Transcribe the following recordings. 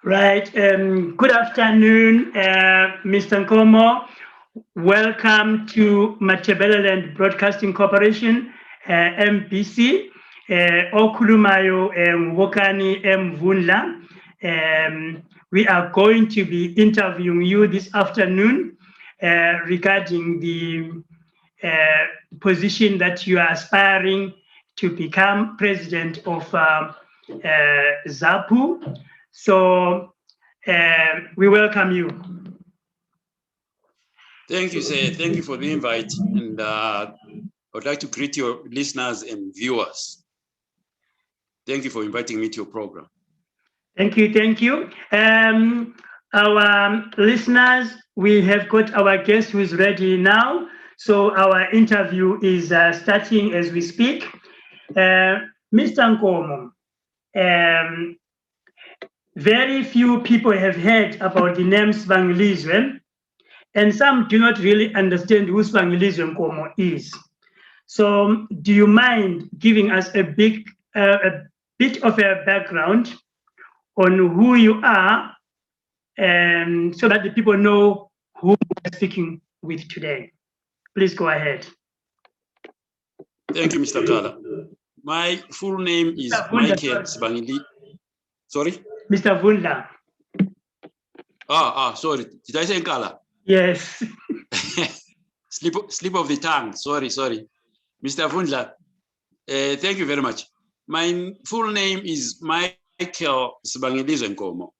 Right. Good afternoon, Mr. Nkomo. Welcome to Matabeleland Broadcasting Corporation, MBC. Okulumayo Wokani Mvunla. We are going to be interviewing you this afternoon regarding the position that you are aspiring to become president of Zapu. So we welcome you. Thank you, sir. Thank you for the invite. And I would like to greet your listeners and viewers. Thank you for inviting me to your program. Thank you. Thank you. Our listeners, we have got our guest who is ready now. So our interview is starting as we speak. Mr. Nkomo, very few people have heard about the name Sibangilizwe, and some do not really understand who Sibangilizwe Nkomo is. So, do you mind giving us a bit of a background on who you are, so that the people know who we're speaking with today? Please go ahead. Thank you, Mr. Kala. My full name is Michael Sibangili. Sorry? Mr. Vunda. Sorry. Did I say Kala? Yes. Slip of the tongue. Sorry. Mr. Vundla, thank you very much. My full name is Michael Sibangilizwe Nkomo.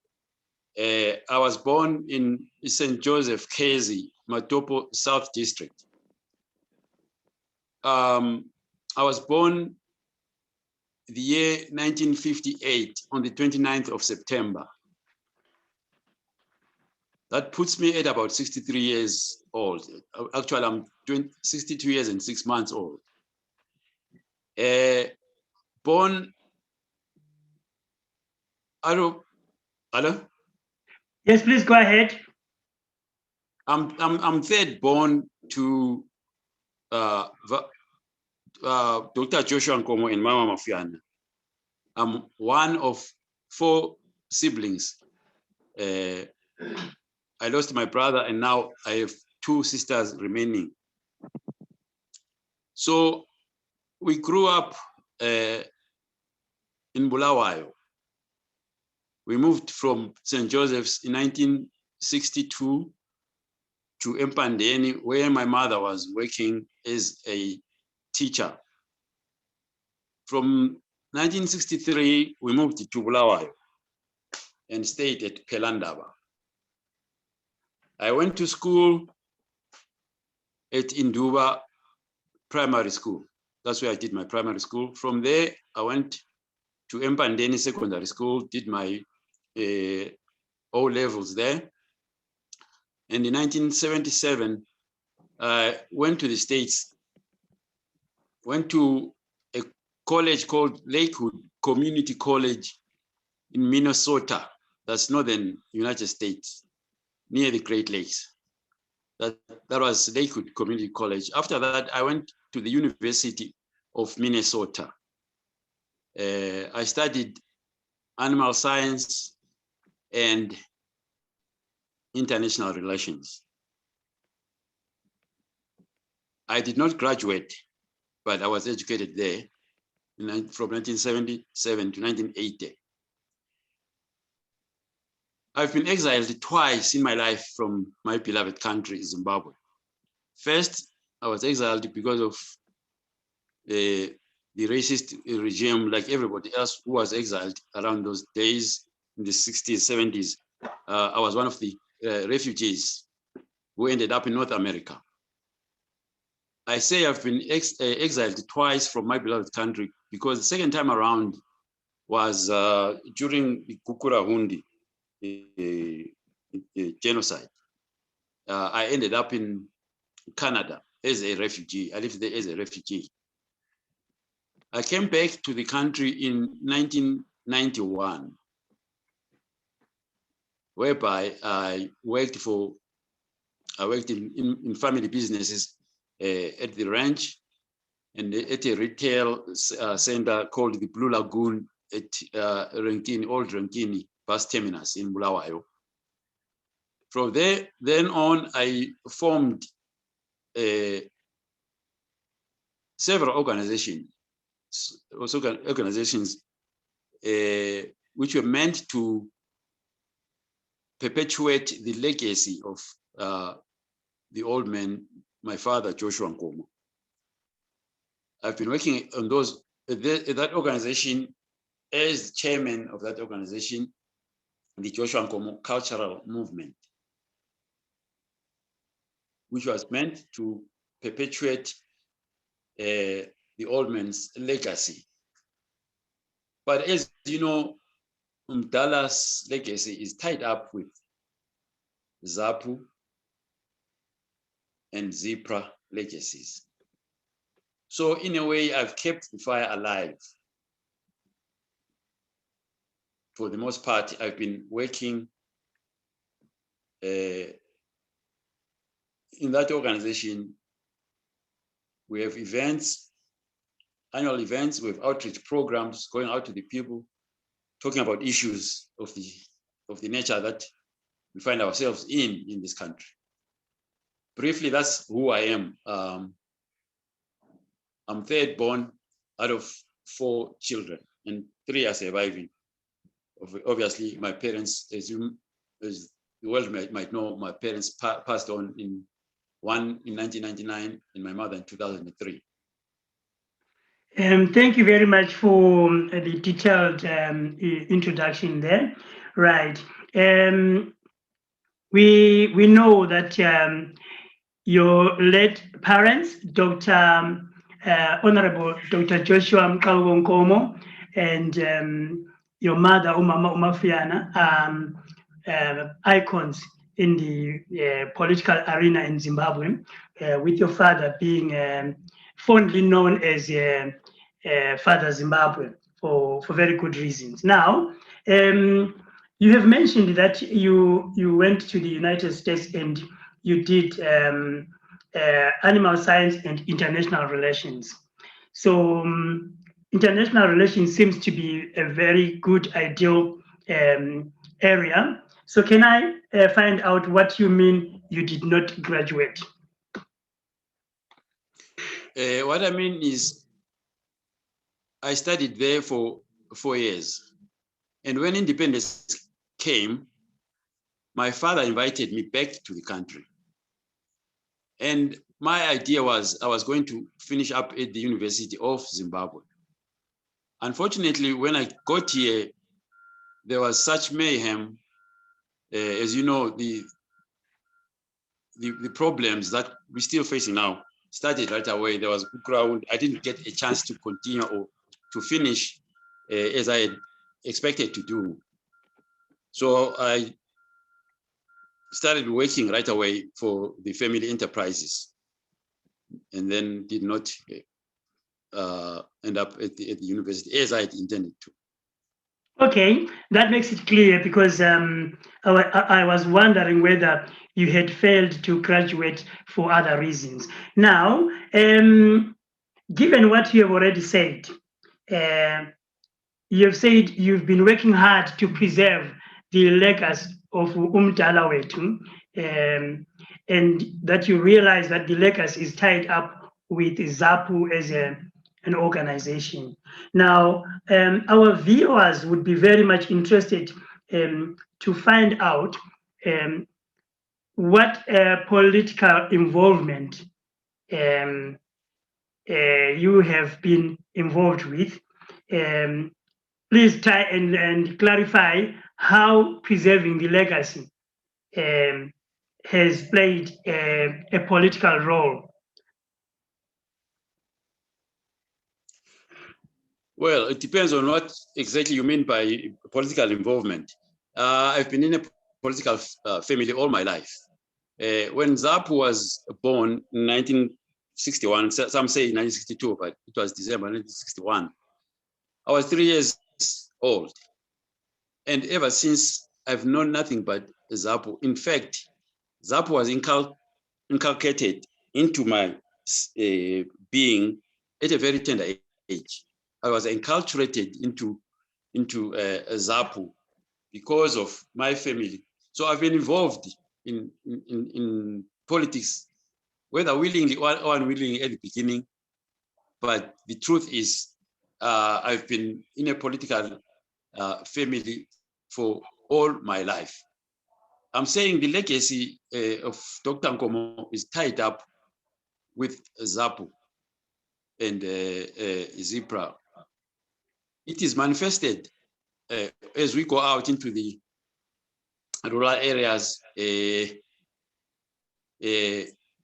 I was born in St. Joseph, Kezi, Matopo, South District. I was born the year 1958 on the 29th of September. That puts me at about 63 years old. Actually, I'm 62 years and 6 months old. Born, hello? Yes, please go ahead. I'm third born to Dr. Joshua Nkomo and Mama Mafiana. I'm one of 4 siblings. I lost my brother and now I have 2 sisters remaining. So we grew up in Bulawayo. We moved from St. Joseph's in 1962 to Empandeni, where my mother was working as a teacher. From 1963, we moved to Bulawayo and stayed at Pelandaba. I went to school at Induba Primary School. That's where I did my primary school. From there, I went to Empandeni Secondary School, did my O levels there. And in 1977, I went to the States, went to a college called Lakewood Community College in Minnesota. That's northern United States, near the Great Lakes. That was Lakewood Community College. After that, I went to the University of Minnesota. I studied animal science and international relations. I did not graduate, but I was educated there from 1977 to 1980. I've been exiled twice in my life from my beloved country, Zimbabwe. First, I was exiled because of the racist regime, like everybody else who was exiled around those days in the 60s, 70s. I was one of the refugees who ended up in North America. I say I've been exiled twice from my beloved country because the second time around was during the Kukurahundi genocide. I ended up in Canada as a refugee. I lived there as a refugee. I came back to the country in 1991, whereby I worked in family businesses at the ranch. and at a retail center called the Blue Lagoon at Rankini, Old Rankini bus terminus in Bulawayo. From there, then on, I formed several organizations, which were meant to perpetuate the legacy of the old man, my father, Joshua Nkomo. I've been working on that organization as chairman of that organization, the Joshua Nkomo Cultural Movement, which was meant to perpetuate the old man's legacy. But as you know, Umdala's legacy is tied up with Zapu and Zipra legacies. So in a way, I've kept the fire alive. For the most part, I've been working in that organization. We have events, annual events, we have outreach programs going out to the people, talking about issues of the nature that we find ourselves in this country. Briefly, that's who I am. I'm third born out of 4 children, and 3 are surviving. Obviously, my parents, as the world might know, my parents passed on, one in 1999 and my mother in 2003. Thank you very much for the detailed introduction there. Right. We know that your late parents, Honorable Dr. Joshua Nkomo, and your mother, Umama Umafiana, icons in the political arena in Zimbabwe, with your father being fondly known as Father Zimbabwe for very good reasons. Now, you have mentioned that you went to the United States and you did animal science and international relations. So international relations seems to be a very good, ideal area. So can I find out what you mean you did not graduate? What I mean is I studied there for 4 years. And when independence came, my father invited me back to the country. And my idea was I was going to finish up at the University of Zimbabwe. Unfortunately, when I got here, there was such mayhem. As you know, the problems that we're still facing now started right away. There was good crowd. I didn't get a chance to continue or to finish as I had expected to do. So I started working right away for the family enterprises, and then did not end up at the university as I had intended to. Okay, that makes it clear, because I was wondering whether you had failed to graduate for other reasons. Now, given what you have already said, you have said you've been working hard to preserve the legacy of Umdala Wetu, and that you realize that the legacy is tied up with Zapu as an organization. Now, our viewers would be very much interested to find out what political involvement you have been involved with. Please try and clarify how preserving the legacy has played a political role. Well, it depends on what exactly you mean by political involvement. I've been in a political family all my life. When Zapu was born in 1961, some say 1962, but it was December 1961, I was 3 years old. And ever since, I've known nothing but Zapu. In fact, Zapu was inculcated into my being at a very tender age. I was enculturated into Zapu because of my family. So I've been involved in politics, whether willingly or unwillingly at the beginning. But the truth is, I've been in a political family for all my life. I'm saying the legacy of Dr. Nkomo is tied up with Zapu and Zipra. It is manifested as we go out into the rural areas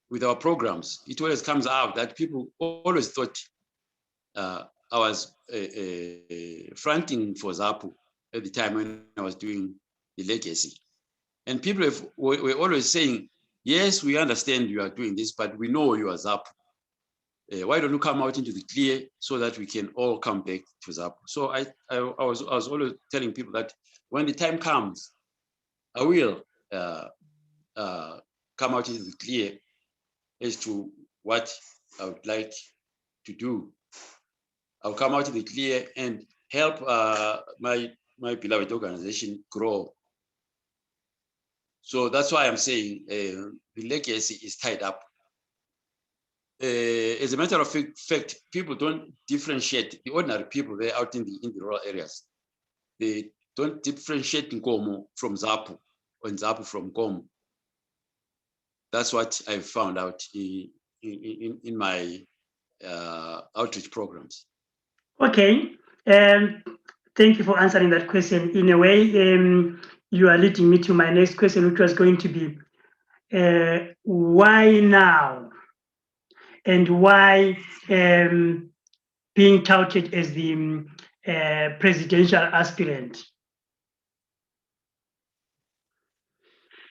with our programs. It always comes out that people always thought I was fronting for Zapu at the time when I was doing the legacy. And people were always saying, yes, we understand you are doing this, but we know you are Zapu. Why don't you come out into the clear so that we can all come back to Zapu? So I was always telling people that when the time comes, I will come out into the clear as to what I would like to do. I'll come out in the clear and help my beloved organization grow. So that's why I'm saying the legacy is tied up. As a matter of fact, people don't differentiate the ordinary people there out in the rural areas. They don't differentiate Nkomo from Zapu or Zapu from Nkomo. That's what I've found out in my outreach programs. Okay, thank you for answering that question. In a way, you are leading me to my next question, which was going to be, why now? And why being touted as the presidential aspirant?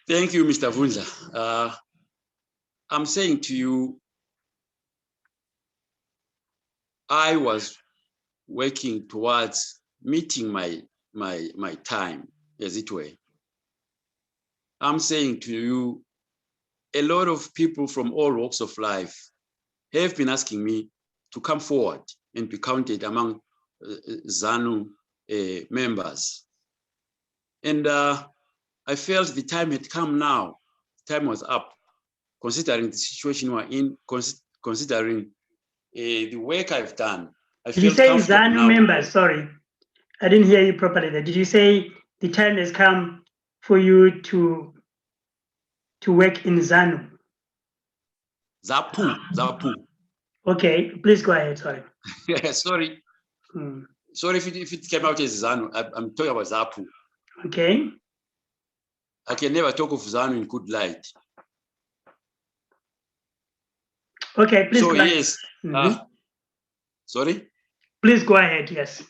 Thank you, Mr. Vundla. I'm saying to you, I was working towards meeting my time, as it were. I'm saying to you, a lot of people from all walks of life have been asking me to come forward and be counted among ZANU members. And I felt the time had come now. The time was up, considering the situation we're in, considering the work I've done. Did you say ZANU members? Sorry, I didn't hear you properly there. Did you say the time has come for you to work in ZANU? Zapu. Okay, please go ahead, sorry. Sorry. Sorry if it came out as ZANU. I'm talking about Zapu. Okay. I can never talk of ZANU in good light. Okay, please. So yes. Sorry? Please go ahead, yes.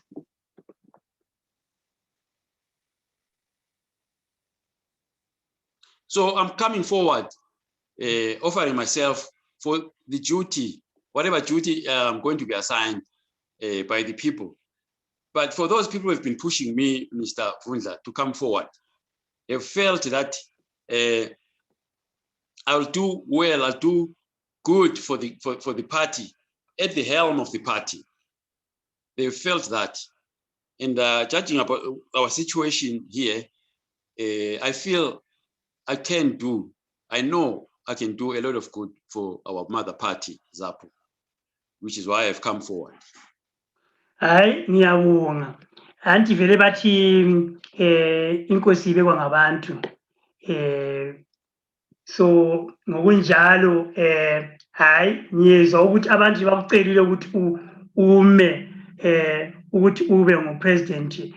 So I'm coming forward, offering myself for the duty, whatever duty I'm going to be assigned by the people. But for those people who have been pushing me, Mr. Vundla, to come forward, have felt that I'll do well, I'll do good for the party, at the helm of the party. They felt that. And judging about our situation here, I feel I know I can do a lot of good for our mother party, Zapu, which is why I've come forward. Hayi, ngiyabonga. Anti vele bathi inkosi ibekwa ngabantu. So ngokunjalo hayi ngiyezwa ukuthi abantu bakucelile ukuthi ume ukuthi ube ngupresident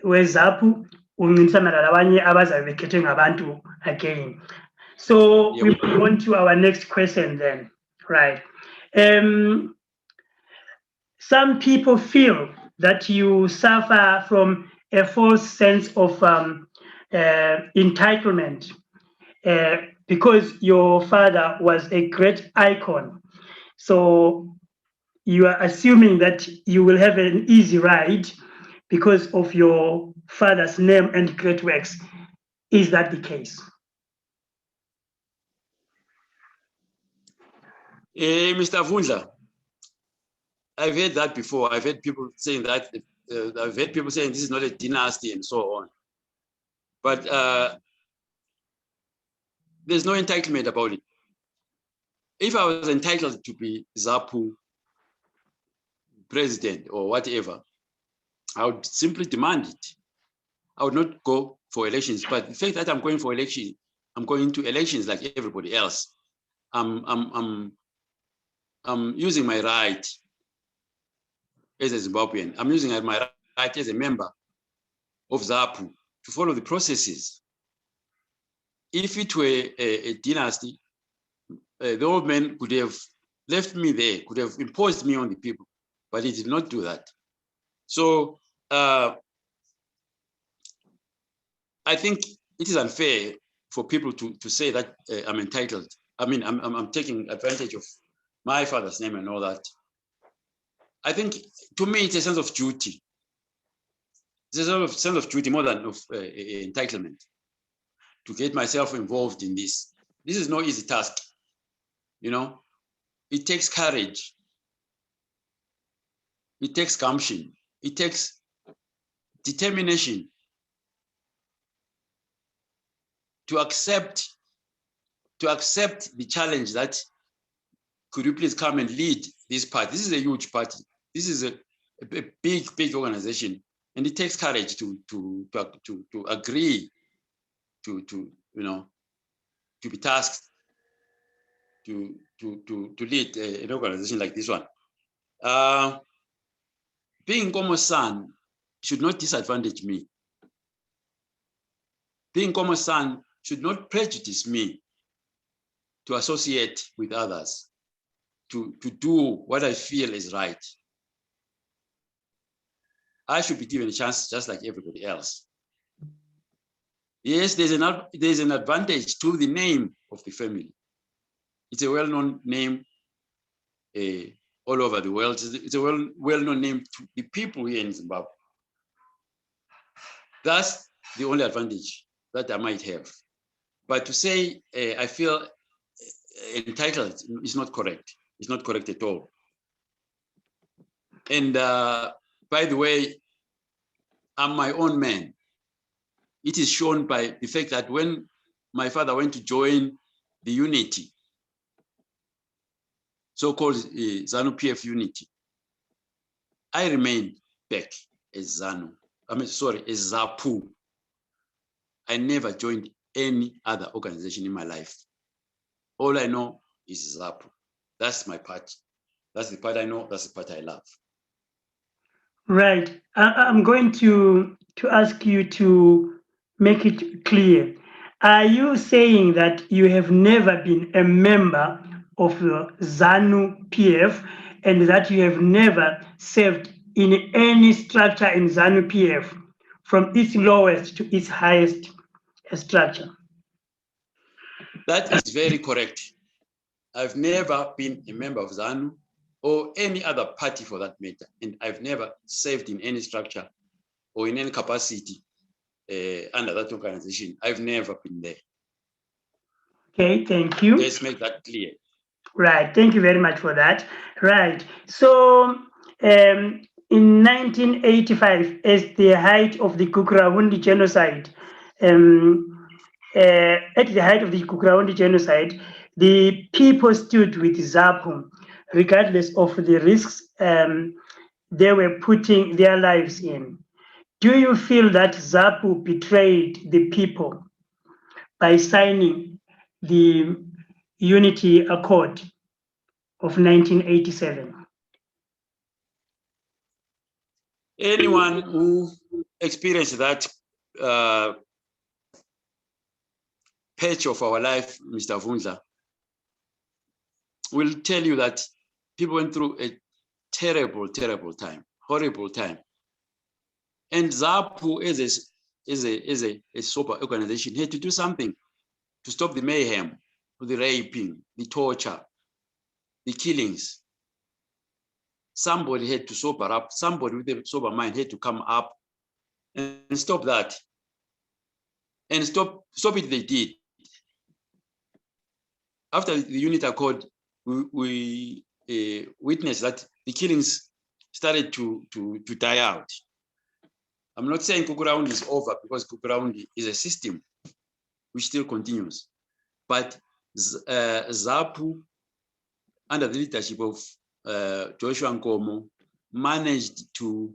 weZAPU uncintisana labanye abazabe bekhethwe ngabantu again. So we move on to our next question then, right? Some people feel that you suffer from a false sense of entitlement because your father was a great icon. So you are assuming that you will have an easy ride because of your father's name and great works. Is that the case? Mr. Vundla, I've heard that before. I've heard people saying that. I've heard people saying this is not a dynasty and so on. But there's no entitlement about it. If I was entitled to be Zapu president or whatever, I would simply demand it. I would not go for elections. But the fact that I'm going for election, I'm going to elections like everybody else. I'm using my right as a Zimbabwean. I'm using my right as a member of Zapu to follow the processes. If it were a dynasty, the old man could have left me there, could have imposed me on the people, but he did not do that. So I think it is unfair for people to say that I'm entitled. I mean, I'm taking advantage of my father's name and all that. I think, to me, it's a sense of duty. It's a sense of duty more than of entitlement to get myself involved in this. This is no easy task, you know. It takes courage. It takes gumption. It takes determination to accept the challenge that could you please come and lead this party. This is a huge party. This is a big organization, and it takes courage to agree to be tasked to lead an organization like this one. Being Nkomo's son should not disadvantage me. Being Nkomo's son should not prejudice me to associate with others, to do what I feel is right. I should be given a chance just like everybody else. Yes, there's an advantage to the name of the family. It's a well-known name all over the world. It's a well-known name to the people here in Zimbabwe. That's the only advantage that I might have. But to say I feel entitled is not correct. It's not correct at all. And by the way, I'm my own man. It is shown by the fact that when my father went to join the unity, so-called ZANU-PF unity, I remained back as ZANU. As Zapu. I never joined any other organization in my life. All I know is Zapu. That's my party. That's the part I know. That's the part I love. Right. I'm going to ask you to make it clear. Are you saying that you have never been a member of the ZANU-PF and that you have never served in any structure in ZANU-PF from its lowest to its highest structure? That is very correct. I've never been a member of ZANU or any other party for that matter, and I've never served in any structure or in any capacity under that organization. I've never been there. Okay, thank you. Let's make that clear. Right, thank you very much for that. Right, so in 1985, as the height of the Kukrahundi genocide, at the height of the Kukrahundi genocide, the people stood with Zapu, regardless of the risks they were putting their lives in. Do you feel that Zapu betrayed the people by signing the Unity Accord of 1987? Anyone who experienced that patch of our life, Mr. Vundla, will tell you that people went through a terrible time, horrible time. And Zapu is a sober organization had to do something to stop the mayhem, the raping, the torture, the killings. Somebody had to sober up. Somebody with a sober mind had to come up and stop that. And stop it they did. After the Unity Accord, we witnessed that the killings started to die out. I'm not saying Kukuraundi is over, because Kukuraundi is a system which still continues. But Zapu, under the leadership of Joshua Nkomo, managed to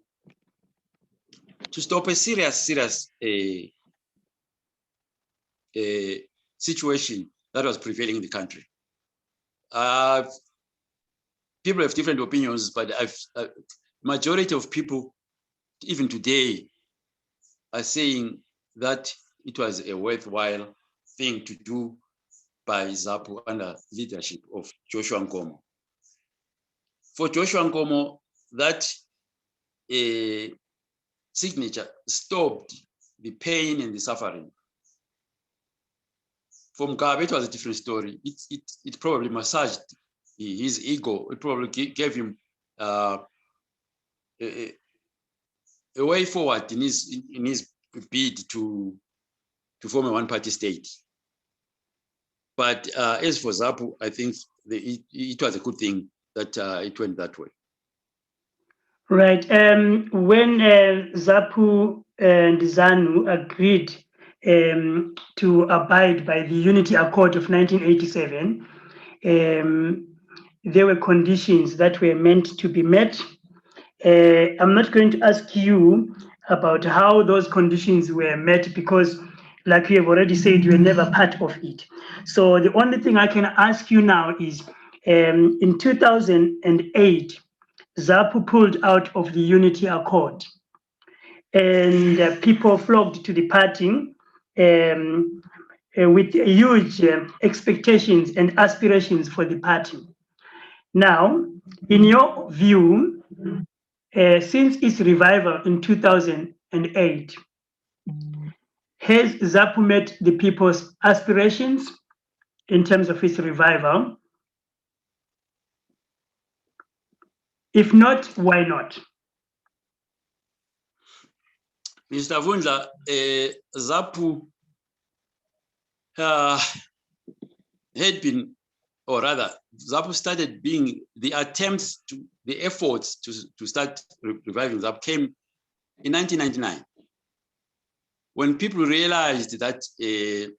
stop a serious situation that was prevailing in the country. People have different opinions, but majority of people, even today, are saying that it was a worthwhile thing to do by Zapu under leadership of Joshua Nkomo. For Joshua Nkomo, that signature stopped the pain and the suffering. For Mugabe, it was a different story. It probably massaged his ego. It probably gave him a way forward in his bid to form a one-party state. But as for Zapu, I think it was a good thing that it went that way. Right. When Zapu and ZANU agreed to abide by the Unity Accord of 1987, there were conditions that were meant to be met. I'm not going to ask you about how those conditions were met, because like we have already said, you were never part of it. So the only thing I can ask you now is, in 2008, Zapu pulled out of the Unity Accord, and people flocked to the party with huge expectations and aspirations for the party. Now, in your view, since its revival in 2008, has Zapu met the people's aspirations in terms of its revival? If not, why not? Mr. Vundla, Zapu had been, or rather, Zapu started being the attempts to, the efforts to start reviving Zapu came in 1999, when people realized that the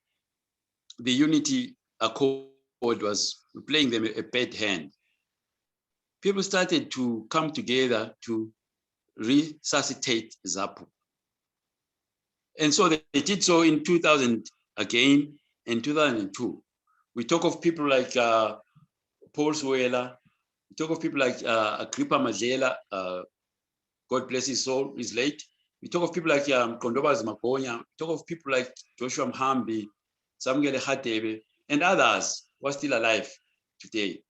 Unity Accord was playing them a bad hand. People started to come together to resuscitate Zapu. And so they did so in 2000 again, in 2002. We talk of people like Paul Swela. We talk of people like Agrippa Madlela, God bless his soul, he's late. We talk of people like Kondobas Makonya. We talk of people like Joshua Mhambi, Samuel Hatebe, and others who are still alive today,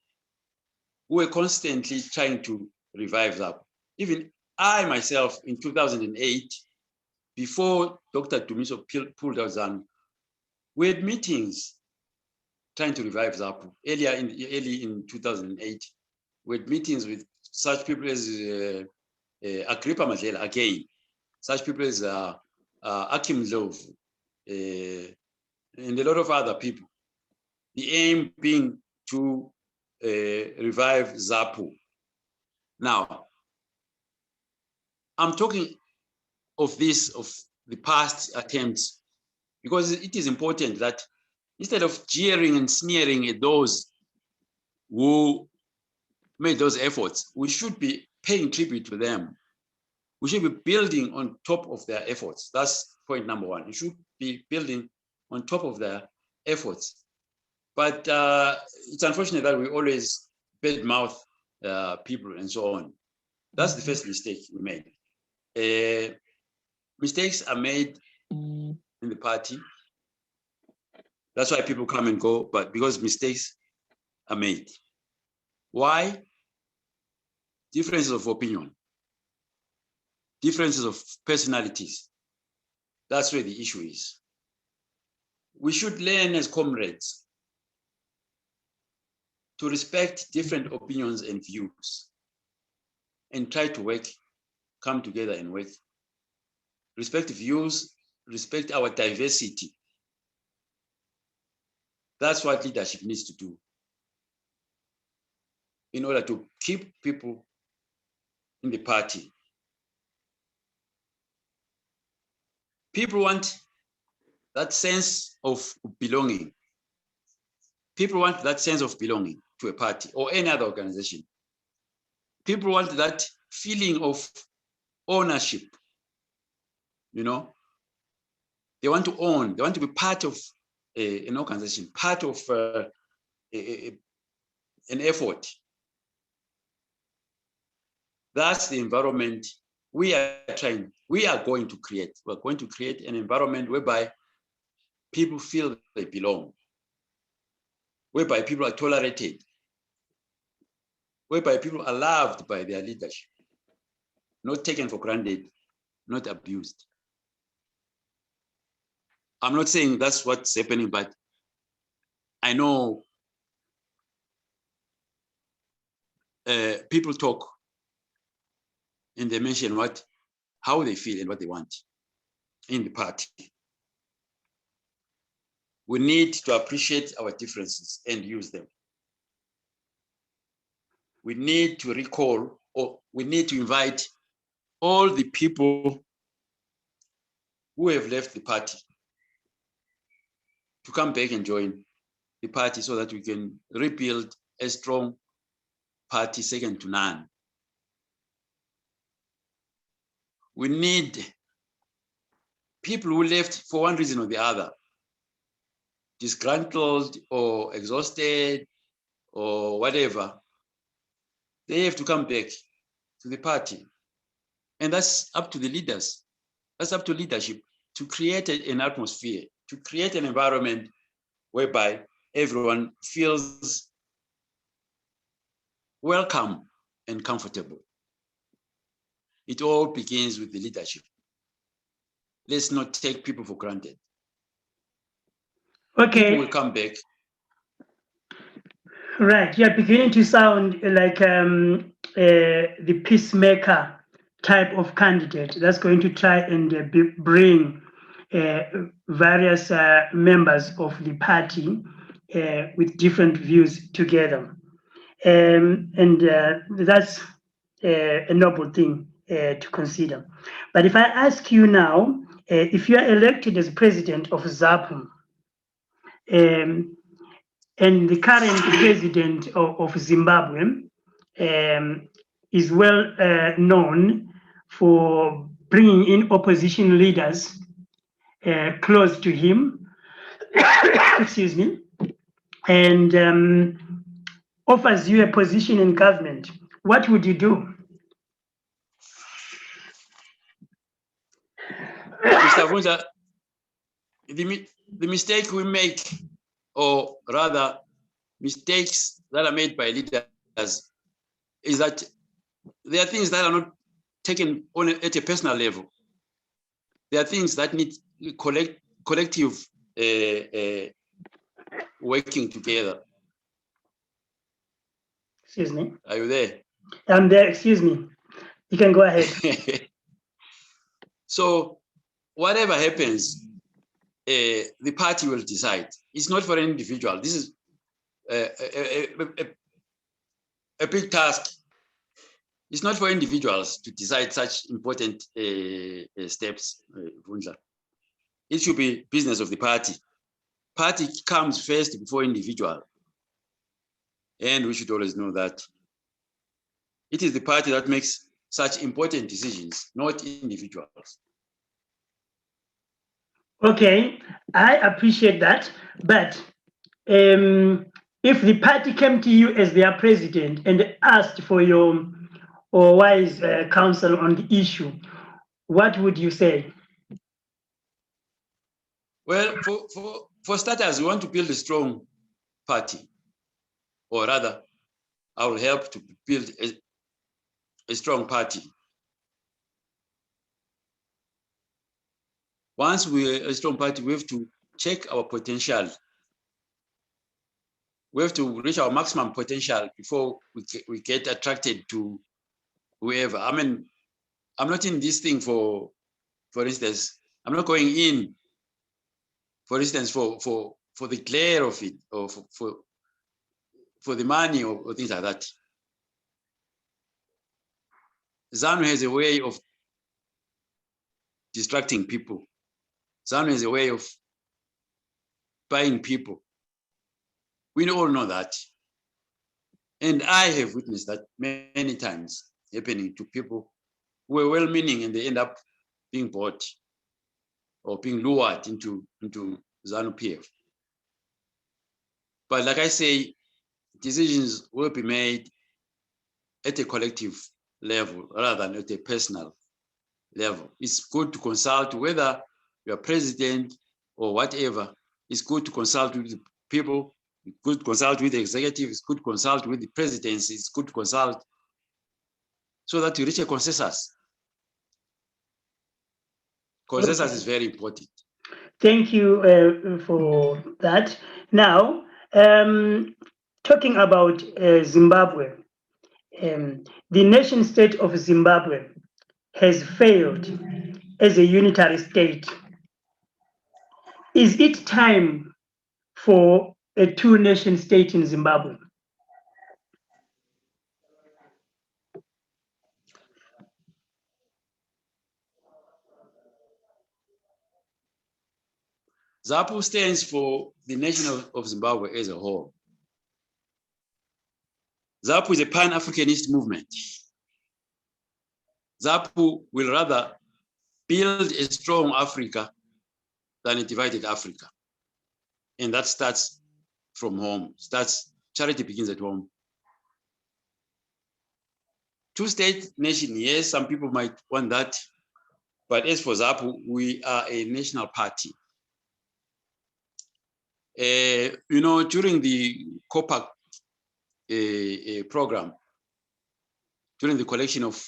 who were constantly trying to revive Zapu. Even I myself, in 2008, before Dr. Dumiso pulled out ZANU, we had meetings trying to revive Zapu. Early in 2008, we had meetings with such people as Agrippa Madlela, again, such people as Akim Ndlovu, and a lot of other people. The aim being to revive Zapu. Now, I'm talking of the past attempts, because it is important that instead of jeering and sneering at those who made those efforts, we should be paying tribute to them. We should be building on top of their efforts. That's point number one. You should be building on top of their efforts. But it's unfortunate that we always badmouth people and so on. That's the first mistake we made. Mistakes are made in the party. That's why people come and go, but because mistakes are made. Why? Differences of opinion, differences of personalities. That's where the issue is. We should learn as comrades to respect different opinions and views and try to come together and work. Respect views, respect our diversity. That's what leadership needs to do. in order to keep people in the party. People want that sense of belonging. People want that sense of belonging to a party or any other organization. People want that feeling of ownership. You know, they want to own, they want to be part of an organization, part of an effort. That's the environment we are going to create. We're going to create an environment whereby people feel they belong, whereby people are tolerated, whereby people are loved by their leadership, not taken for granted, not abused. I'm not saying that's what's happening, but I know people talk and they mention how they feel and what they want in the party. We need to appreciate our differences and use them. We need to recall, or we need to invite all the people who have left the party to come back and join the party so that we can rebuild a strong party second to none. We need people who left for one reason or the other, disgruntled or exhausted or whatever. They have to come back to the party. And that's up to the leaders. That's up to leadership to create an atmosphere, to create an environment whereby everyone feels welcome and comfortable. It all begins with the leadership. Let's not take people for granted. Okay. People will come back. Right. You're beginning to sound like the peacemaker type of candidate that's going to try and bring various members of the party with different views together. And that's a noble thing to consider. But if I ask you now, if you are elected as president of Zapu, and the current president of Zimbabwe is well known for bringing in opposition leaders close to him, excuse me, and offers you a position in government, what would you do? Mr. Vunja, the mistake we make, or rather mistakes that are made by leaders, is that there are things that are not taken on at a personal level. There are things that need collective working together. Excuse me. Are you there? I'm there, excuse me. You can go ahead. So whatever happens, the party will decide. It's not for an individual. This is a big task. It's not for individuals to decide such important steps, Vunja. It should be business of the party. Party comes first before individual. And we should always know that it is the party that makes such important decisions, not individuals. Okay, I appreciate that. But if the party came to you as their president and asked for your wise counsel on the issue, what would you say? Well, for starters, we want to build a strong party, or rather, I will help to build a strong party. Once we're a strong party, we have to check our potential. We have to reach our maximum potential before we get attracted to whoever. I mean, I'm not in this thing for instance, I'm not going in, for instance, for the glare of it, or for the money or things like that. ZANU has a way of distracting people. ZANU has a way of buying people. We all know that. And I have witnessed that many times happening to people who are well-meaning and they end up being bought or being lured into ZANU PF. But like I say, decisions will be made at a collective level rather than at a personal level. It's good to consult, whether you're president or whatever. It's good to consult with the people. It's good to consult with the executive. It's good to consult with the presidency. It's good to consult so that you reach a consensus. Consensus is very important. Thank you for that. Now, talking about Zimbabwe, the nation state of Zimbabwe has failed as a unitary state. Is it time for a two-nation state in Zimbabwe? Zapu stands for the nation of Zimbabwe as a whole. Zapu is a Pan-Africanist movement. Zapu will rather build a strong Africa than a divided Africa. And that starts from home. Charity begins at home. Two-state nation, yes, some people might want that. But as for Zapu, we are a national party. During the COPAC program, during the collection of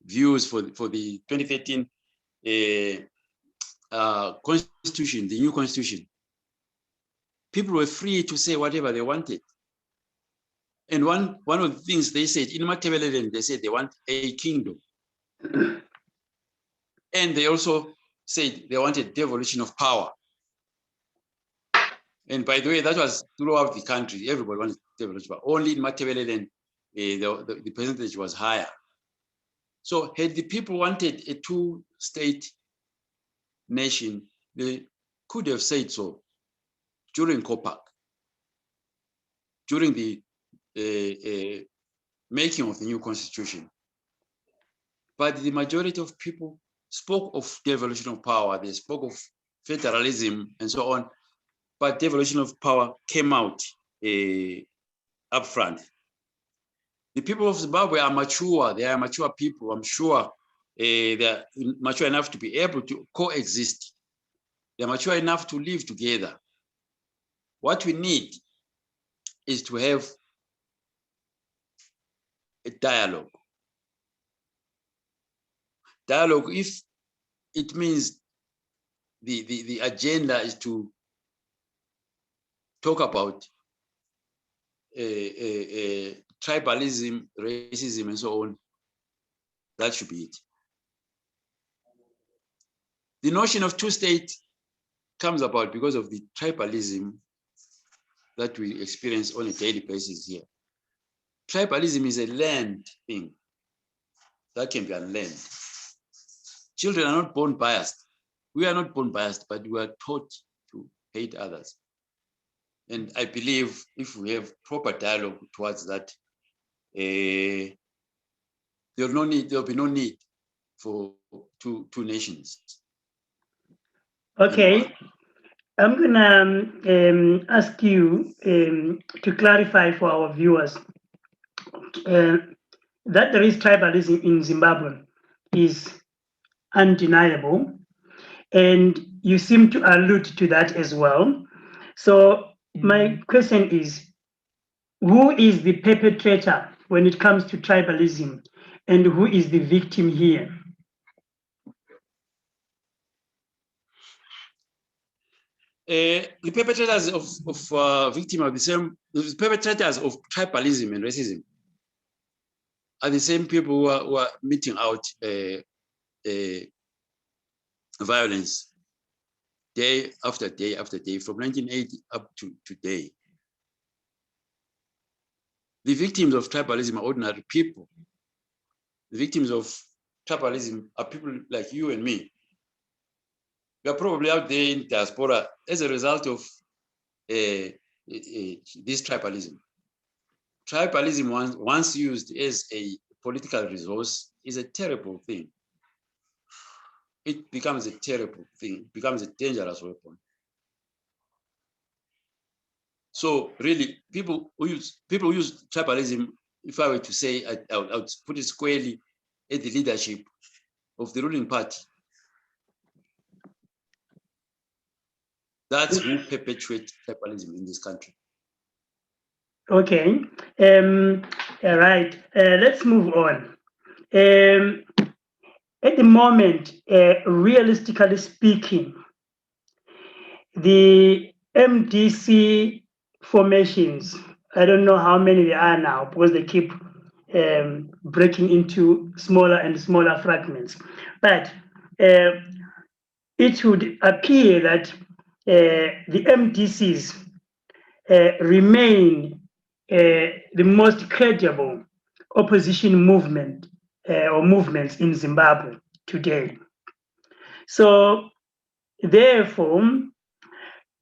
views for the 2013 constitution, the new constitution, people were free to say whatever they wanted. And one of the things they said, in Matabeleland, they said they want a kingdom. And they also said they wanted devolution of power. And by the way, that was throughout the country. Everybody wanted devolution of power. Only in Matabeleland, the percentage was higher. So had the people wanted a two-state nation, they could have said so during COPAC, during the making of the new constitution. But the majority of people spoke of devolution of power, they spoke of federalism and so on, but devolution of power came out up front. The people of Zimbabwe are mature, they are mature people, I'm sure they are mature enough to be able to coexist. They're mature enough to live together. What we need is to have a dialogue. Dialogue, if it means the agenda is to talk about tribalism, racism, and so on, that should be it. The notion of two-state comes about because of the tribalism that we experience on a daily basis here. Tribalism is a learned thing that can be unlearned. Children are not born biased. We are not born biased, but we are taught to hate others. And I believe if we have proper dialogue towards that, there will be no need for two nations. Okay, I'm gonna ask you to clarify for our viewers that there is tribalism in Zimbabwe is undeniable, and you seem to allude to that as well. So my question is, who is the perpetrator when it comes to tribalism, and who is the victim here? The perpetrators of victim are the same. The perpetrators of tribalism and racism are the same people who are meting out violence day after day after day from 1980 up to today. The victims of tribalism are ordinary people. the victims of tribalism are people like you and me. We are probably out there in diaspora as a result of this tribalism. Tribalism, once used as a political resource, is a terrible thing. It becomes a terrible thing. It becomes a dangerous weapon. So really, people who use tribalism, if I were to say, I would put it squarely at the leadership of the ruling party. That's who perpetuates tribalism in this country. Okay. All right. Let's move on. At the moment, realistically speaking, the MDC formations, I don't know how many there are now because they keep breaking into smaller and smaller fragments. But it would appear that the MDCs remain the most credible opposition movement or movements in Zimbabwe today. So, therefore,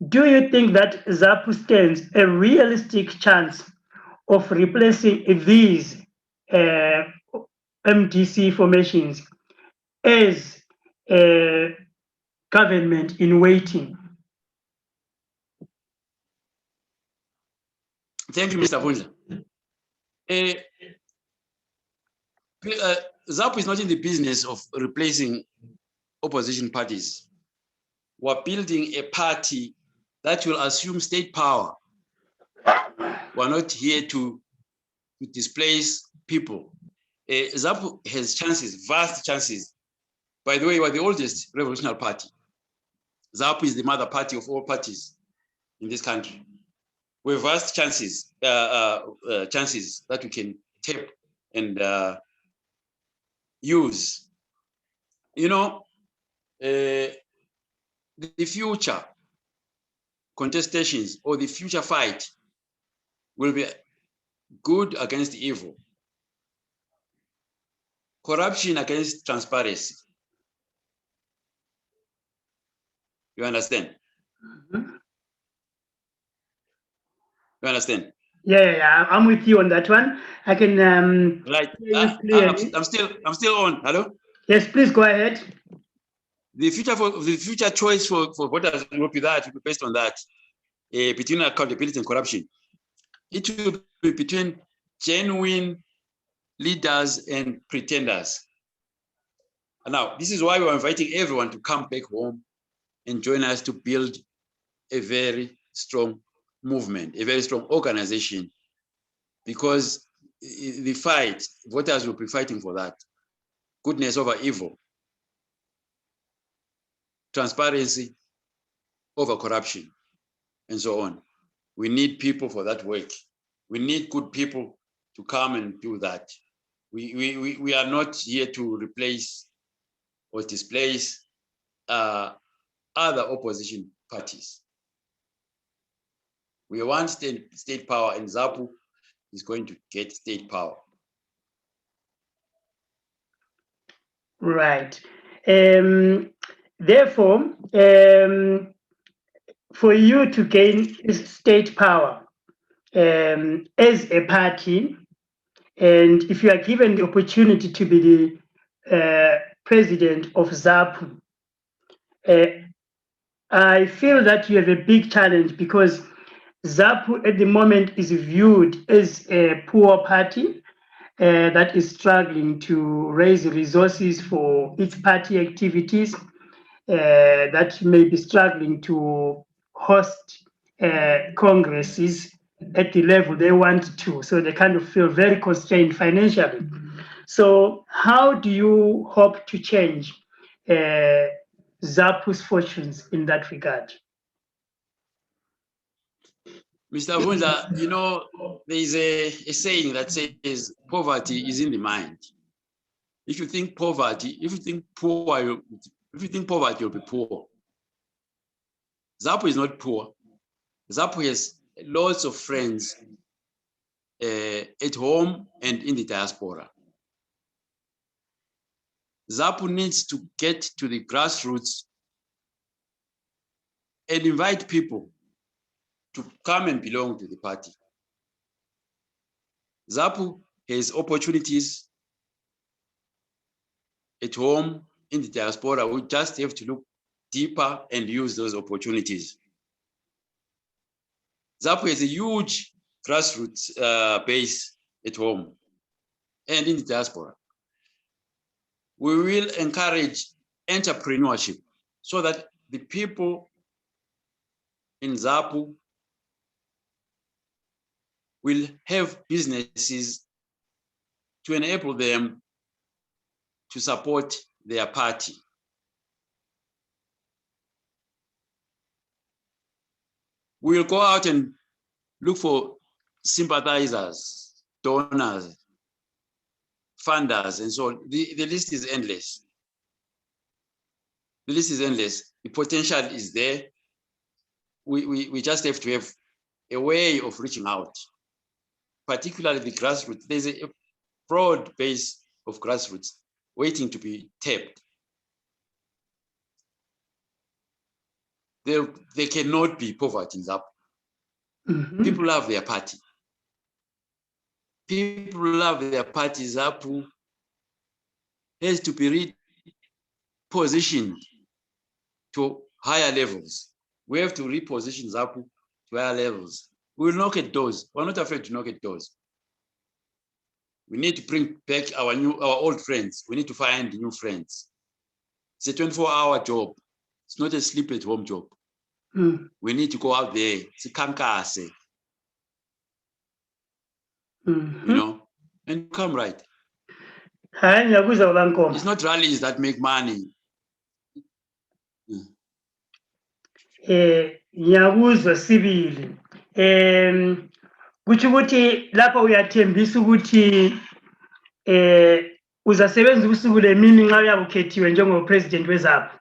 do you think that Zapu stands a realistic chance of replacing these MDC formations as a government in waiting? Thank you, Mr. Vunja. Zapu is not in the business of replacing opposition parties. We're building a party that will assume state power. We're not here to displace people. Zapu has chances, vast chances. By the way, we're the oldest revolutionary party. Zapu is the mother party of all parties in this country. We have vast chances, chances that we can tap and use. You know, the future contestations or the future fight will be good against evil, corruption against transparency. You understand? Mm-hmm. You understand? Yeah, I'm with you on that one. I can Right. hear you clearly. I'm still on. Hello. Yes, please go ahead. The future choice for voters will be based on that, between accountability and corruption. It will be between genuine leaders and pretenders. And now, this is why we're inviting everyone to come back home and join us to build a very strong movement, a very strong organization, because the fight, voters will be fighting for that. Goodness over evil, transparency over corruption, and so on. We need people for that work. We need good people to come and do that. We are not here to replace or displace other opposition parties. We want state power, and Zapu is going to get state power. Right. Therefore, for you to gain state power as a party, and if you are given the opportunity to be the president of Zapu, I feel that you have a big challenge because Zapu at the moment is viewed as a poor party that is struggling to raise resources for its party activities, that may be struggling to host congresses at the level they want to. So they kind of feel very constrained financially. So how do you hope to change Zapu's fortunes in that regard? Mr. Vunja, you know, there is a saying that says poverty is in the mind. If you think poverty, if you think poverty, you'll be poor. Zapu is not poor. Zapu has lots of friends at home and in the diaspora. Zapu needs to get to the grassroots and invite people to come and belong to the party. Zapu has opportunities at home in the diaspora. We just have to look deeper and use those opportunities. Zapu has a huge grassroots base at home and in the diaspora. We will encourage entrepreneurship so that the people in Zapu will have businesses to enable them to support their party. We will go out and look for sympathizers, donors, funders, and so on. The list is endless. The list is endless. The potential is there. We just have to have a way of reaching out, particularly the grassroots. There's a broad base of grassroots waiting to be tapped. There cannot be poverty in Zapu. Mhm. People love their party. People love their party. Zapu has to be repositioned to higher levels. We have to reposition Zapu to higher levels. We will knock at doors. We're not afraid to knock at doors. We need to bring back our old friends. We need to find new friends. It's a 24-hour job. It's not a sleep-at-home job. Mm. We need to go out there. It's a kankase, Mhm. you know, and come right. Hayi, ngiyakuzwa Baba Nkomo. It's not rallies that make money. Ngiyakuzwa sibili. Kuthi ukuthi lapha uyathembisa ukuthi uzasebenza usuku lemini nxa uyabe ukhethiwe njengopresident weZAPU.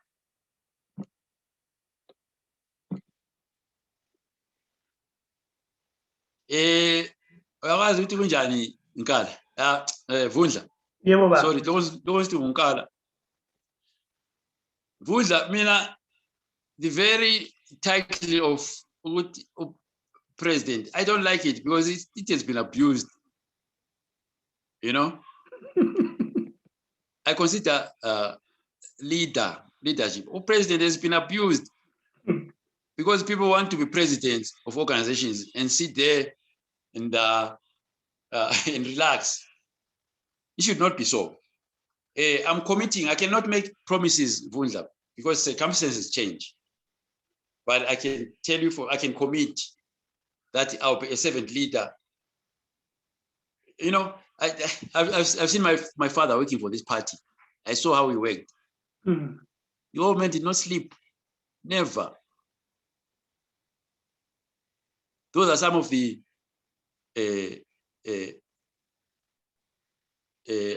Uyakwazi ukuthi kunjani Nkala? Vundla. Yebo baba. Sorry, lokho sithi uNkala. Vundla, mina the very title of president, I don't like it because it has been abused. You know? I consider leadership. President has been abused because people want to be presidents of organizations and sit there and relax. It should not be so. I'm committing. I cannot make promises, Vundla, because circumstances change. But I can tell you, I can commit that I'll be a servant leader. You know, I've seen my father working for this party. I saw how he worked. Mm. The old man did not sleep, never. Those are some of the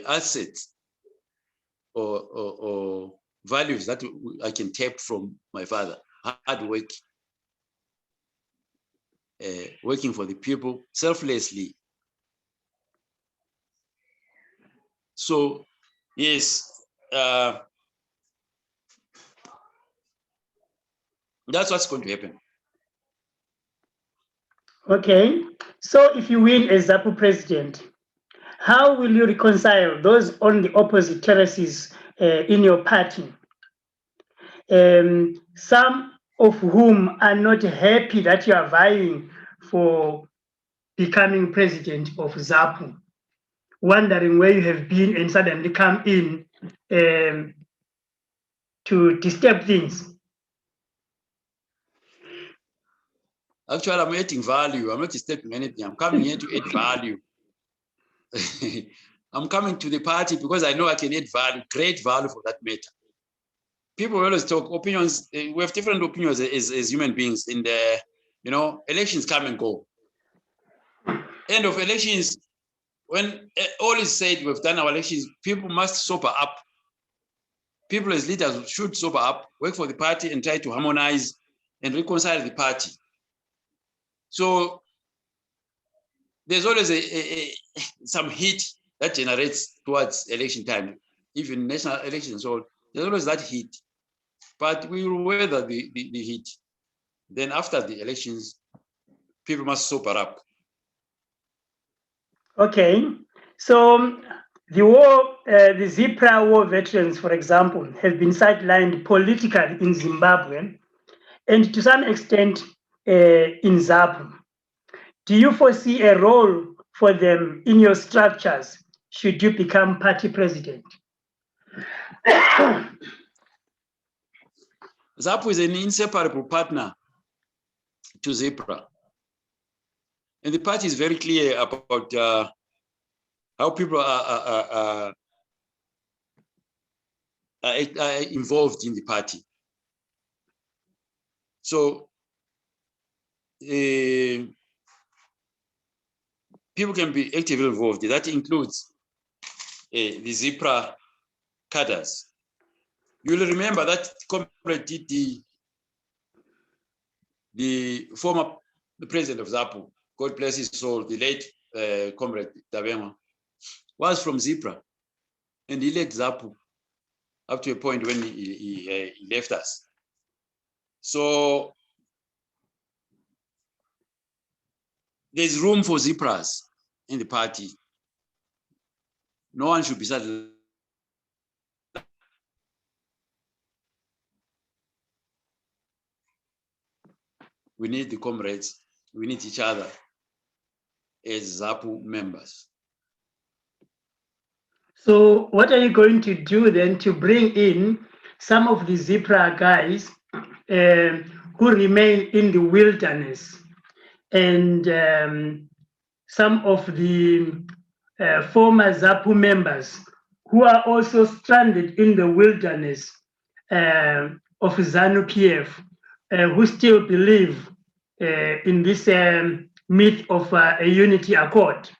assets or values that I can tap from my father. Hard work, working for the people selflessly. So, yes, that's what's going to happen. Okay, so if you win as ZAPU president, how will you reconcile those on the opposite terraces in your party? Some of whom are not happy that you are vying for becoming president of ZAPU, wondering where you have been and suddenly come in to disturb things. Actually, I'm adding value. I'm not disturbing anything. I'm coming here to add value. I'm coming to the party because I know I can add value, great value for that matter. People always talk opinions. We have different opinions as human beings. In the, elections come and go. End of elections, when all is said, we've done our elections, people must sober up. People as leaders should sober up, work for the party and try to harmonize and reconcile the party. So there's always some heat that generates towards election time. even national elections. So there's always that heat. But we will weather the heat. Then after the elections, people must sober up. Okay, so the war, the Zipra war veterans, for example, have been sidelined politically in Zimbabwe and to some extent in Zapu. Do you foresee a role for them in your structures should you become party president? Zapu is an inseparable partner to Zipra. And the party is very clear about how people are involved in the party. So people can be actively involved. That includes the Zipra cadres. You'll remember that comrade did the former president of Zapu, God bless his soul, the late comrade Dabema, was from Zipra, and he led Zapu up to a point when he left us. So there's room for Zipras in the party. No one should be sad. We need the comrades. We need each other as Zapu members. So what are you going to do then to bring in some of the Zipra guys who remain in the wilderness and some of the former Zapu members who are also stranded in the wilderness of ZANU-PF, who still believe in this myth of a unity accord?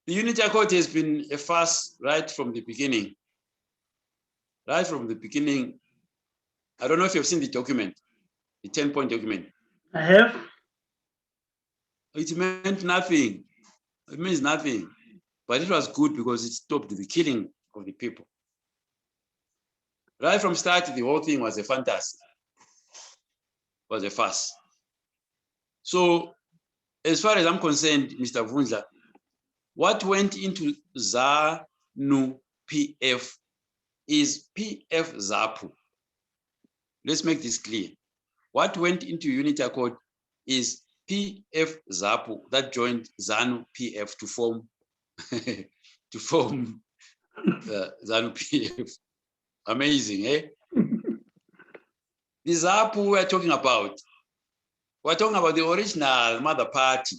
The unity accord has been a farce right from the beginning. Right from the beginning. I don't know if you've seen the document, the 10-point document. I have. It meant nothing. It means nothing. But it was good because it stopped the killing of the people. Right from start, the whole thing was a fantasy. Was a farce. So, as far as I'm concerned, Mr. Vundla, what went into ZANU-PF is PF Zapu. Let's make this clear. What went into Unity Accord is PF Zapu that joined ZANU-PF to form ZANU-PF. Amazing, eh? The Zapu we're talking about the original mother party.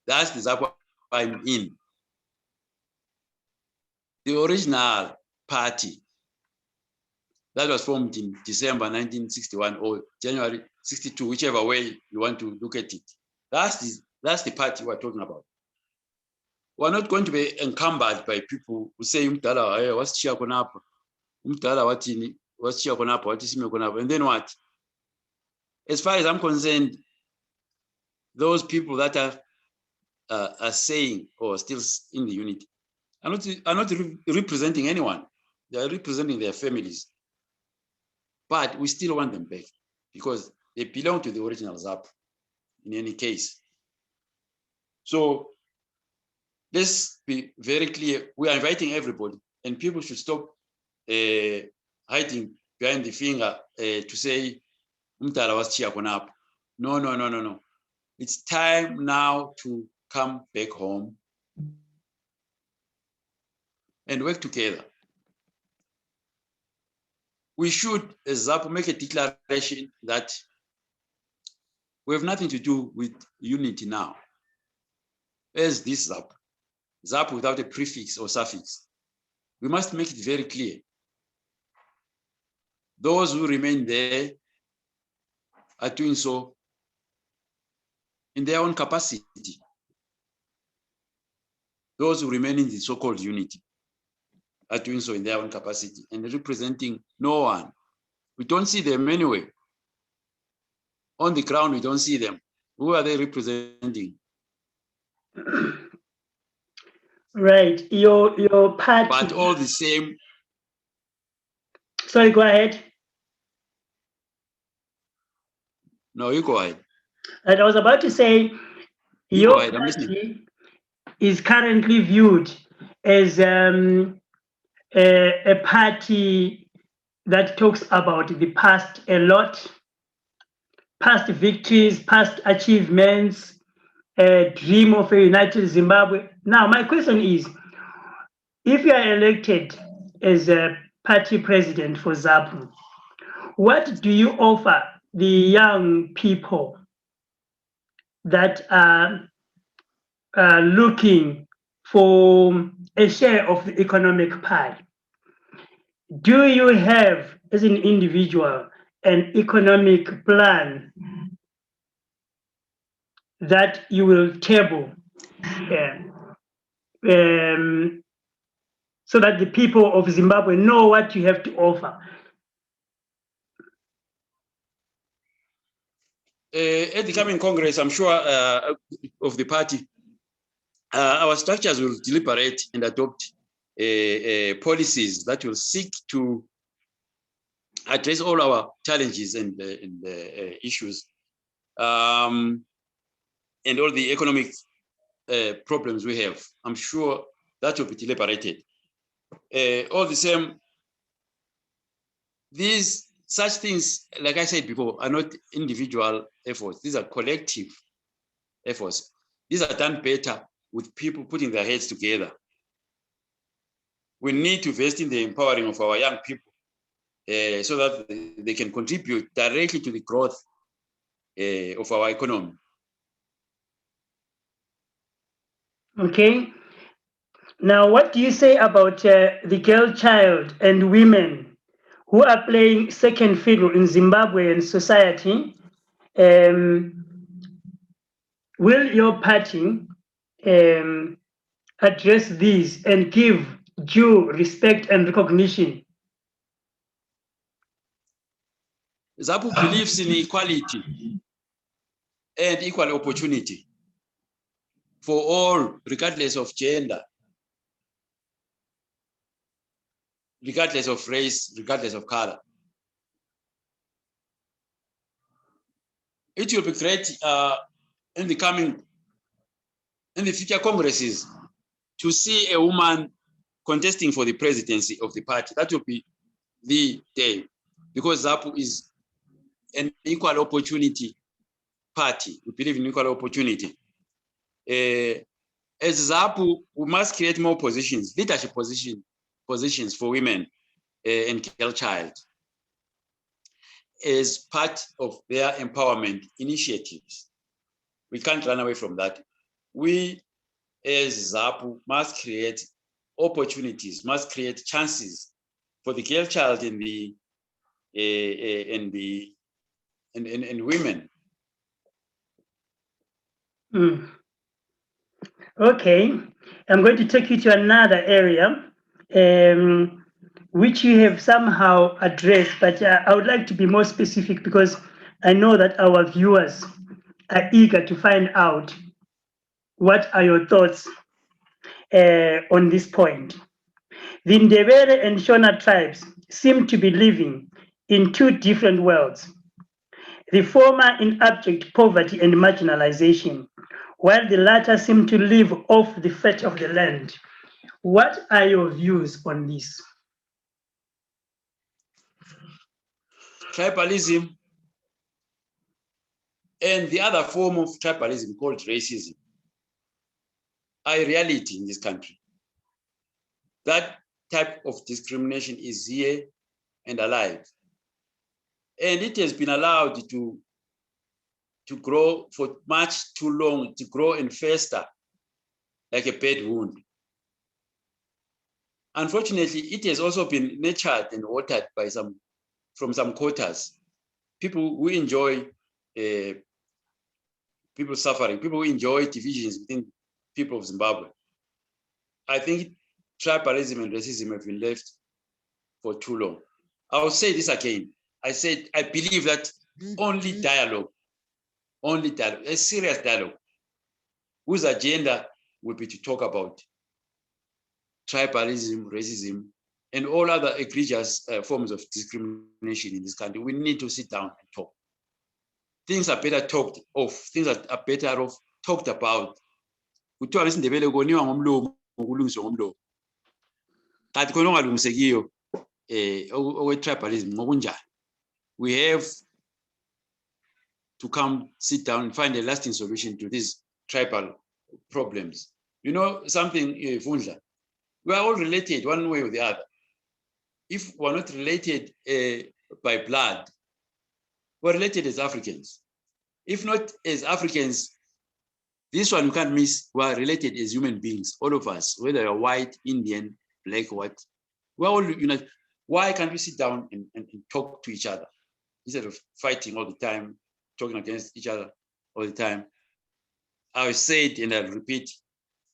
That's the Zapu I'm in. The original party that was formed in December 1961 or January 62, whichever way you want to look at it. That's the party we're talking about. We're not going to be encumbered by people who say, Umdala, what's Chiakonapa? Umdala, what's Chiakonapa? What is Simekonapa? And then what? As far as I'm concerned, those people that are saying or still in the unity are not representing anyone. They are representing their families. But we still want them back because they belong to the original Zapu in any case. So let's be very clear. We are inviting everybody, and people should stop hiding behind the finger to say, Umtala was Chiakonap. No. It's time now to come back home and work together. We should, as Zapu, make a declaration that we have nothing to do with unity now. As this Zapu without a prefix or suffix. We must make it very clear. Those who remain there are doing so in their own capacity. Those who remain in the so-called unity are doing so in their own capacity and representing no one. We don't see them anyway. On the ground, we don't see them. Who are they representing? Right. Your party. But all the same, Sorry, go ahead. no, you go ahead. And I was about to say You go your ahead. I'm listening. party is currently viewed as a party that talks about the past a lot, past victories, past achievements, a dream of a united Zimbabwe. Now, my question is, if you are elected as a party president for Zapu, what do you offer the young people that are looking for a share of the economic pie? Do you have, as an individual, an economic plan that you will table um, so that the people of Zimbabwe know what you have to offer? At the coming Congress, I'm sure of the party, our structures will deliberate and adopt policies that will seek to address all our challenges and issues, and all the economic problems we have. I'm sure that will be deliberated. All the same, such things, like I said before, are not individual efforts. These are collective efforts. These are done better with people putting their heads together. We need to invest in the empowering of our young people so that they can contribute directly to the growth of our economy. Okay. Now, what do you say about the girl child and women who are playing second fiddle in Zimbabwean society? Will your party address these and give due respect and recognition? Zapu believes in equality and equal opportunity for all, regardless of gender, regardless of race, regardless of color. It will be great in the future congresses to see a woman contesting for the presidency of the party. That will be the day, because Zapu is an equal opportunity party. We believe in equal opportunity. As Zapu, we must create more positions, leadership positions for women and girl child as part of their empowerment initiatives. We can't run away from that. We, as Zapu, must create opportunities, must create chances for the girl child and women. Okay, I'm going to take you to another area, which you have somehow addressed, but I would like to be more specific because I know that our viewers are eager to find out what are your thoughts on this point. The Ndebele and Shona tribes seem to be living in two different worlds. The former in abject poverty and marginalization, while the latter seem to live off the fat of the land. What are your views on this? Tribalism and the other form of tribalism called racism are a reality in this country. That type of discrimination is here and alive. And it has been allowed to grow for much too long, to grow and fester like a bad wound. Unfortunately, it has also been nurtured and watered by from some quarters. People who enjoy people suffering, people who enjoy divisions within people of Zimbabwe. I think tribalism and racism have been left for too long. I will say this again. I said, I believe that only dialogue, a serious dialogue, whose agenda will be to talk about tribalism, racism, and all other egregious forms of discrimination in this country. We need to sit down and talk. Things are better talked of. Things are better off talked about. Kuthiwa ngesindebele koniwa ngomlomo kulungiswa ngomlomo. Kanti khona ongalungisekiyo okwe-tribalism ngokunjani. We have to come sit down and find a lasting solution to these tribal problems. You know something, Fundla? We are all related one way or the other. If we're not related by blood, we're related as Africans. If not as Africans, this one you can't miss. We're related as human beings, all of us, whether you're white, Indian, black, what. We're all united. Why can't we sit down and talk to each other instead of fighting all the time, talking against each other all the time? I said, and I'll repeat,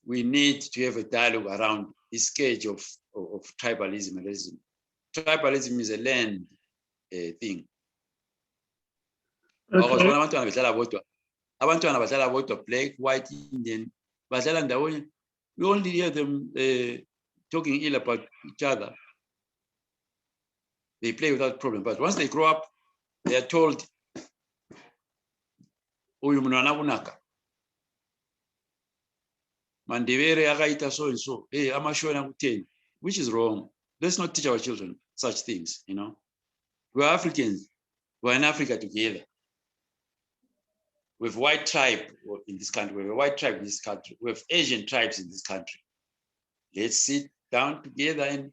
we need to have a dialogue around this scourge of tribalism and racism. Tribalism is a land thing. Okay. Abantwana badlala bodwa, black, white, Indian, badlala ndawonye. We only hear them talking ill about each other. They play without problem, but once they grow up, they are told, "Uyu mwana kunaka. Mandebere akaita so and so. Hey, amashona kutheni," which is wrong. Let's not teach our children such things. You know, we are Africans. We are in Africa together. We have white tribe in this country. We have a white tribe in this country. We have Asian tribes in this country. Let's sit down together and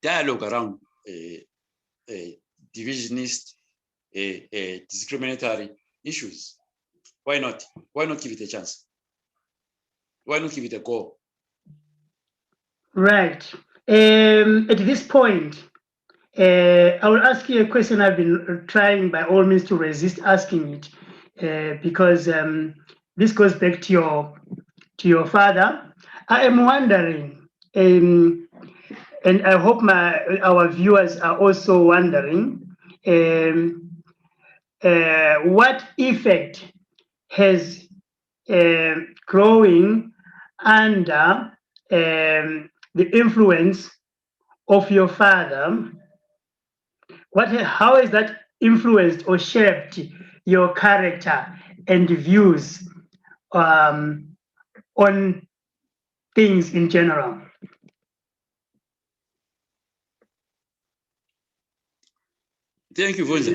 dialogue around divisionist, discriminatory issues. Why not? Why not give it a chance? Why not give it a go? Right. At this point, I will ask you a question I've been trying by all means to resist asking it, because this goes back to your father. I am wondering, and I hope our viewers are also wondering, what effect has growing under the influence of your father, how has that influenced or shaped your character and views on things in general? Thank you, Vonza.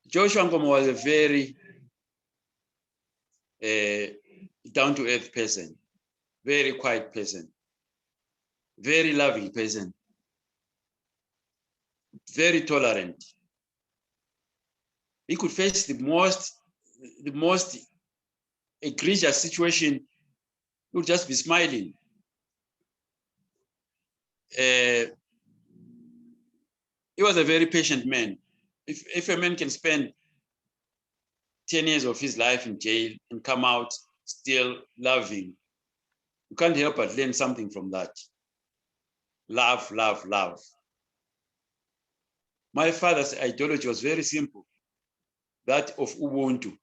Joshua Nkomo was a very down-to-earth person, very quiet person, very loving person, very tolerant. He could face the most egregious situation. He would just be smiling. He was a very patient man. If a man can spend 10 years of his life in jail and come out still loving, you can't help but learn something from that. Love, love, love. My father's ideology was very simple, that of Ubuntu.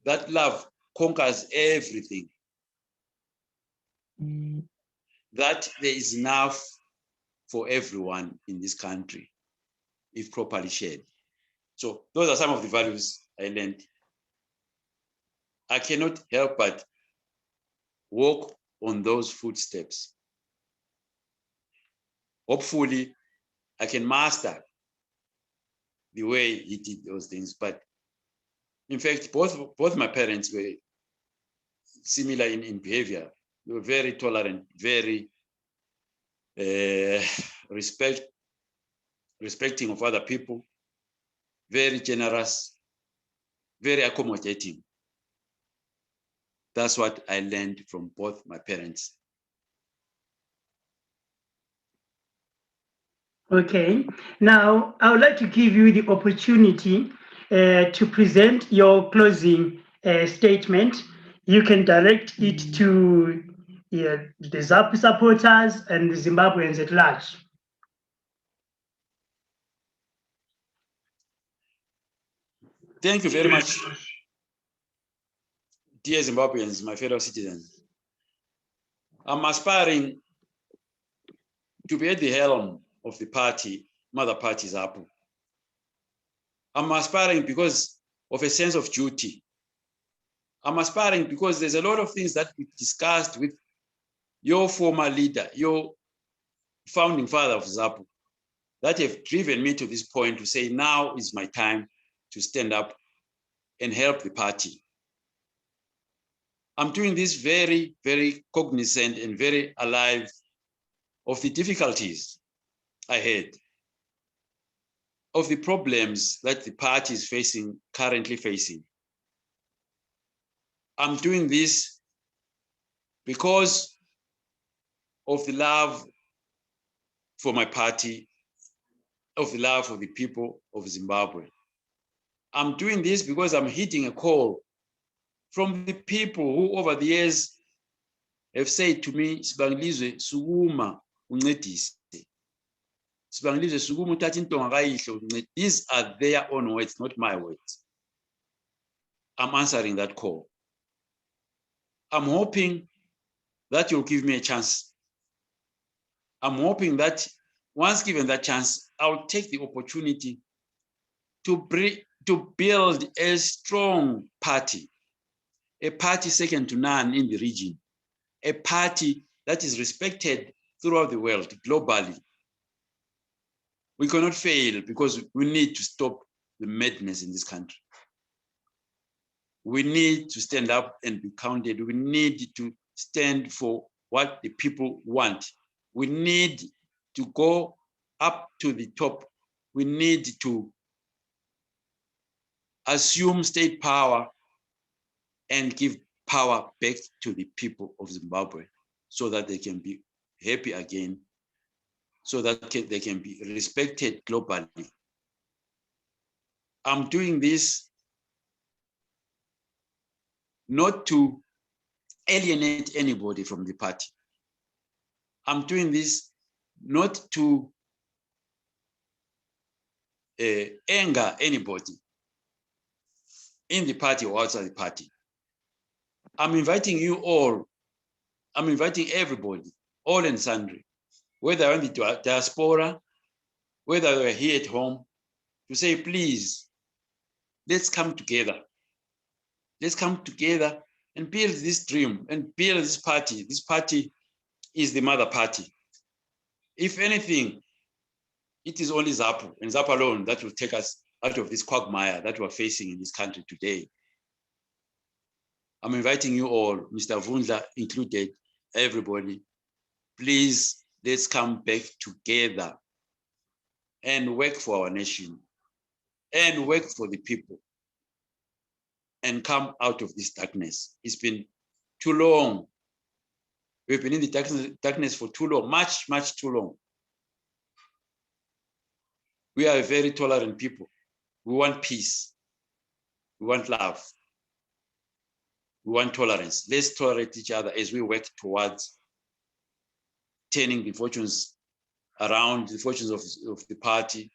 That love conquers everything. That there is enough for everyone in this country if properly shared. So those are some of the values I learned. I cannot help but walk on those footsteps. Hopefully, I can master the way he did those things. But in fact, both my parents were similar in behavior. They were very tolerant, very respecting of other people, very generous, very accommodating. That's what I learned from both my parents. Okay, now I would like to give you the opportunity to present your closing statement. You can direct it to the Zapu supporters and the Zimbabweans at large. Thank you very much. dear Zimbabweans, my fellow citizens, I'm aspiring to be at the helm of the party, mother party Zapu. I'm aspiring because of a sense of duty. I'm aspiring because there's a lot of things that we discussed with your former leader, your founding father of Zapu, that have driven me to this point to say now is my time to stand up and help the party. I'm doing this very, very cognizant and very alive of the difficulties I had, of the problems that the party is facing, currently facing. I'm doing this because of the love for my party, of the love for the people of Zimbabwe. I'm doing this because I'm hitting a call from the people who over the years have said to me, Sibangilizwe, sukuma uncedise. Sibangilizwe, sukuma uthathe intonga kayihlo uncedise. These are their own words, not my words. I'm answering that call. I'm hoping that you'll give me a chance. I'm hoping that once given that chance, I'll take the opportunity to build a strong party, a party second to none in the region, a party that is respected throughout the world, globally. We cannot fail because we need to stop the madness in this country. We need to stand up and be counted. We need to stand for what the people want. We need to go up to the top. We need to assume state power and give power back to the people of Zimbabwe so that they can be happy again, so that they can be respected globally. I'm doing this not to alienate anybody from the party. I'm doing this not to anger anybody in the party or outside the party. I'm inviting you all, I'm inviting everybody, all and sundry, whether on the diaspora, whether we're here at home, to say, please, let's come together. Let's come together and build this dream and build this party. This party is the mother party. If anything, it is only Zapu and Zapu alone that will take us out of this quagmire that we're facing in this country today. I'm inviting you all, Mr. Vundla included, everybody, please, let's come back together and work for our nation and work for the people and come out of this darkness. It's been too long. We've been in the darkness for too long, much, much too long. We are a very tolerant people. We want peace. We want love. We want tolerance. Let's tolerate each other as we work towards turning the fortunes around, the fortunes of the party,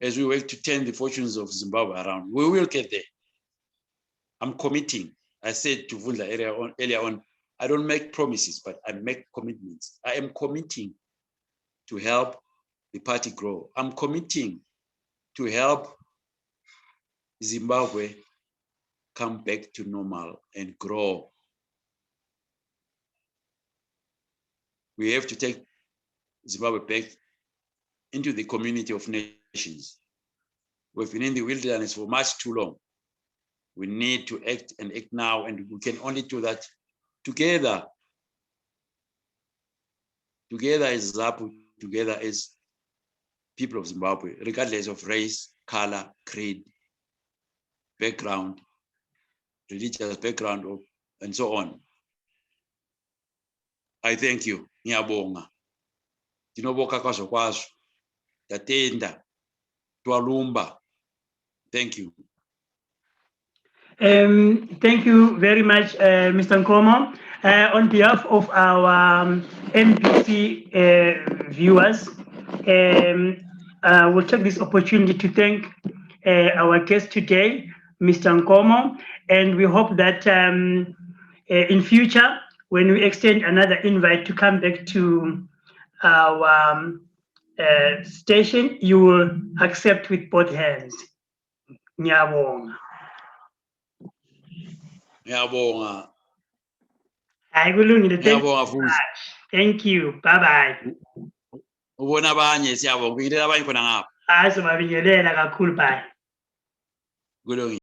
as we work to turn the fortunes of Zimbabwe around. We will get there. I'm committing. I said to Vundla earlier on, I don't make promises, but I make commitments. I am committing to help the party grow. I'm committing to help Zimbabwe come back to normal and grow. We have to take Zimbabwe back into the community of nations. We've been in the wilderness for much too long. We need to act and act now, and we can only do that together. Together as Zapu, together as people of Zimbabwe, regardless of race, color, creed, background, religious background, and so on. I thank you. Ngiyabonga. Tinoboka kwazo kwazo. Tatenda. Twalumba. Thank you. Thank you very much, Mr. Nkomo. On behalf of our NBC viewers, we'll take this opportunity to thank our guest today, Mr. Nkomo, And we hope that in future, when we extend another invite to come back to our station, you will accept with both hands. Ngiyabonga. Ngiyabonga. Hayi kulungile. Ngiyabonga futhi. Thank you. Bye bye. Ubona abanye siyabonga. Ngidela abanye khona ngapha. Hayi sobabingelela kakhulu bye. Kulungile.